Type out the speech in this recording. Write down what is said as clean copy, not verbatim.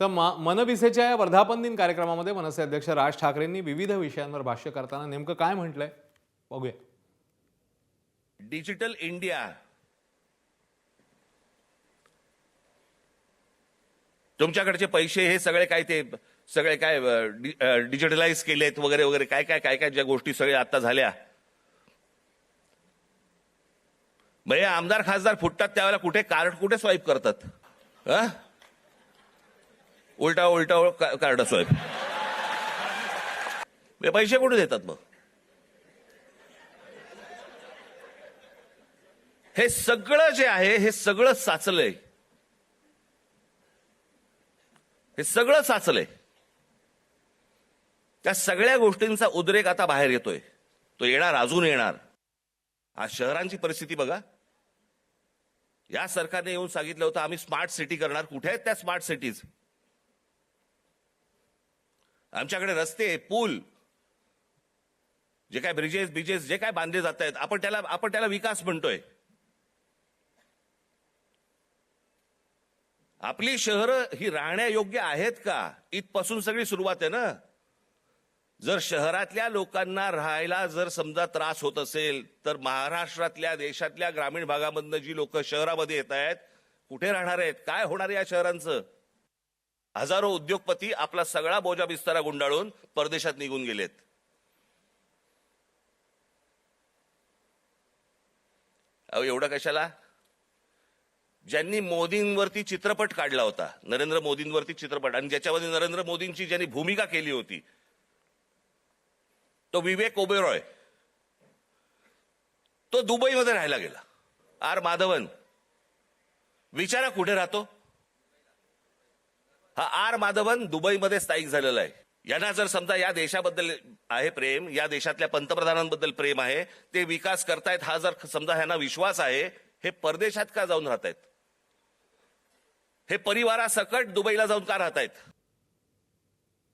तर मनविसेच्या या वर्धापन दिन कार्यक्रमामध्ये मनसे अध्यक्ष राज ठाकरेंनी विविध विषयांवर भाष्य करताना नेमकं काय म्हटलंय बघूया. डिजिटल इंडिया, तुमच्याकडचे पैसे हे सगळे काय ते सगळे काय डिजिटलाइज केलेत वगैरे वगैरे काय काय काय काय ज्या गोष्टी सगळ्या आता झाल्या. म्हणजे आमदार खासदार फुटतात त्यावेळेला कुठे कार्ड कुठे स्वाईप करतात, उलटा उलटा कार्ड स्वाईप. पैसे कुठे देतात मग? हे सगळं जे आहे हे सगळं साचलंय, हे सगळं साचलंय. त्या सगळ्या गोष्टींचा उद्रेक आता बाहेर येतोय. तो येणार, अजून येणार. आज शहरांची परिस्थिती बघा. या सरकारने येऊन सांगितलं होतं आम्ही स्मार्ट सिटी करणार. कुठे आहेत त्या स्मार्ट सिटीज? आमच्याकडे रस्ते, पूल, जे काय ब्रिजेस जे काय बांधले जात आहेत, आपण त्याला विकास म्हणतोय. आपली शहरं ही राहण्यायोग्य आहेत का, इथपासून सगळी सुरुवात आहे ना. जर शहरातल्या लोकांना राहायला जर समजा त्रास होत असेल तर महाराष्ट्रातल्या देशातल्या ग्रामीण भागामधनं जी लोक शहरामध्ये येत आहेत, कुठे राहणार आहेत? काय होणार या शहरांचं? हजारो उद्योगपती आपला सगळा बोजा बिस्तारा गुंडाळून परदेशात निघून गेलेत. अहो एवढं कशाला? ज्यांनी मोदींवरती चित्रपट काढला होता, नरेंद्र मोदींवरती चित्रपट, आणि ज्याच्यामध्ये नरेंद्र मोदींची ज्यांनी भूमिका केली होती तो विवेक ओबेरॉय, तो दुबईमध्ये राहायला गेला. आर माधवन विचारा कुठे राहतो? हा आर माधवन दुबईमध्ये स्थायिक झालेला आहे. यांना जर समजा या देशाबद्दल आहे प्रेम, या देशातल्या पंतप्रधानांबद्दल प्रेम आहे, ते विकास करतायत हा जर समजा ह्यांना विश्वास आहे, हे परदेशात का जाऊन राहतायत? हे परिवारासकट दुबईला जाऊन का राहतायत?